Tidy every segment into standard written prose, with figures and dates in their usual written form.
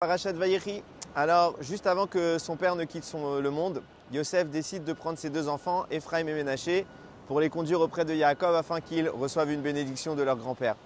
Parashat Vayechi. Alors, juste avant que son père ne quitte le monde, Yosef décide de prendre ses deux enfants, Ephraim et Ménaché, pour les conduire auprès de Yaakov afin qu'ils reçoivent une bénédiction de leur grand-père.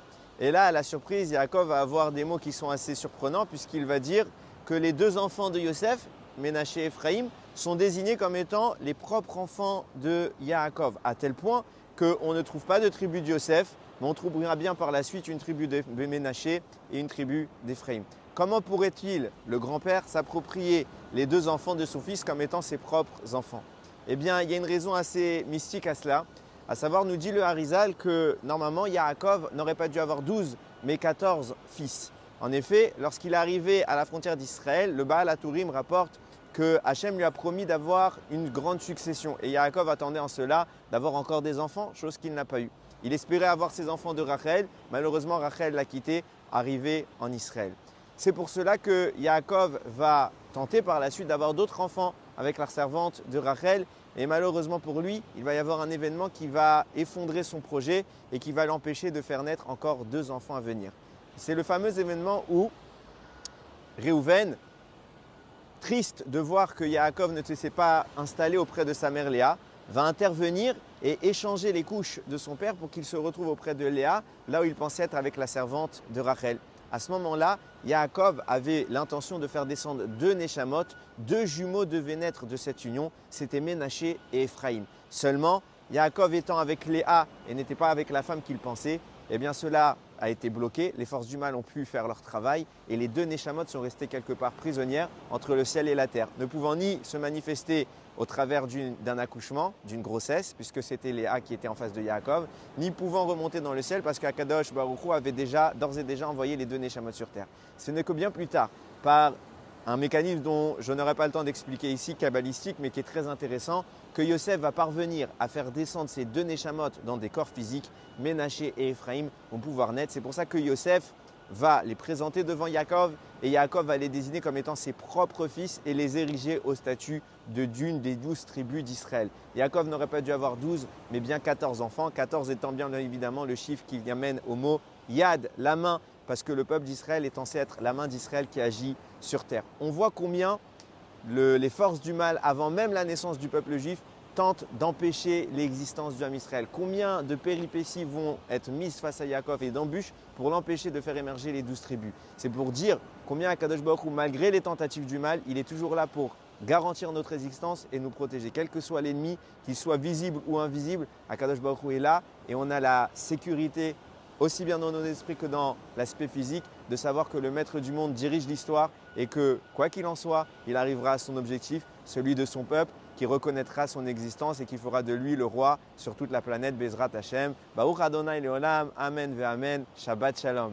Et là, à la surprise, Yaakov va avoir des mots qui sont assez surprenants puisqu'il va dire que les deux enfants de Yosef, Ménaché et Ephraim, sont désignés comme étant les propres enfants de Yaakov, à tel point qu'on ne trouve pas de tribu de Yosef, mais on trouvera bien par la suite une tribu de Ménaché et une tribu d'Ephraim. Comment pourrait-il, le grand-père, s'approprier les deux enfants de son fils comme étant ses propres enfants? Eh bien, il y a une raison assez mystique à cela. À savoir, nous dit le Harizal que normalement, Yaakov n'aurait pas dû avoir 12, mais 14 fils. En effet, lorsqu'il est arrivé à la frontière d'Israël, le Baal HaTurim rapporte que Hachem lui a promis d'avoir une grande succession. Et Yaakov attendait en cela d'avoir encore des enfants, chose qu'il n'a pas eu. Il espérait avoir ses enfants de Rachel. Malheureusement, Rachel l'a quitté, arrivé en Israël. C'est pour cela que Yaakov va tenter par la suite d'avoir d'autres enfants avec la servante de Rachel. Et malheureusement pour lui, il va y avoir un événement qui va effondrer son projet et qui va l'empêcher de faire naître encore deux enfants à venir. C'est le fameux événement où Réhouven, triste de voir que Yaakov ne s'est pas installé auprès de sa mère Léa, va intervenir et échanger les couches de son père pour qu'il se retrouve auprès de Léa, là où il pensait être avec la servante de Rachel. À ce moment-là, Yaakov avait l'intention de faire descendre deux Neshamot, deux jumeaux devaient naître de cette union, c'était Ménaché et Ephraim. Seulement, Yaakov étant avec Léa et n'était pas avec la femme qu'il pensait, eh bien cela a été bloqué, les forces du mal ont pu faire leur travail et les deux Neshamot sont restées quelque part prisonnières entre le ciel et la terre, ne pouvant ni se manifester au travers d'un accouchement, d'une grossesse, puisque c'était Léa qui était en face de Yaakov, ni pouvant remonter dans le ciel parce qu'Akadosh Baruch Hu avait d'ores et déjà envoyé les deux Neshamot sur terre. Ce n'est que bien plus tard, par un mécanisme dont je n'aurai pas le temps d'expliquer ici, kabbalistique, mais qui est très intéressant, que Yosef va parvenir à faire descendre ces deux Neshamot dans des corps physiques, Ménaché et Ephraim vont pouvoir naître. C'est pour ça que Yosef va les présenter devant Yaakov et Yaakov va les désigner comme étant ses propres fils et les ériger au statut d'une des 12 tribus d'Israël. Yaakov n'aurait pas dû avoir 12, mais bien 14 enfants, 14 étant bien évidemment le chiffre qui amène au mot Yad, la main, parce que le peuple d'Israël est censé être la main d'Israël qui agit sur terre. On voit combien les forces du mal, avant même la naissance du peuple juif, tentent d'empêcher l'existence du Ham Israël. Combien de péripéties vont être mises face à Yaakov et d'embûches pour l'empêcher de faire émerger les 12 tribus. C'est pour dire combien Akadosh Baruch Hu, malgré les tentatives du mal, il est toujours là pour garantir notre existence et nous protéger. Quel que soit l'ennemi, qu'il soit visible ou invisible, Akadosh Baruch Hu est là et on a la sécurité aussi bien dans nos esprits que dans l'aspect physique, de savoir que le maître du monde dirige l'histoire et que, quoi qu'il en soit, il arrivera à son objectif, celui de son peuple, qui reconnaîtra son existence et qui fera de lui le roi sur toute la planète, Bezrat Hashem. Baruch Adonai Leolam, Amen ve Amen, Shabbat Shalom.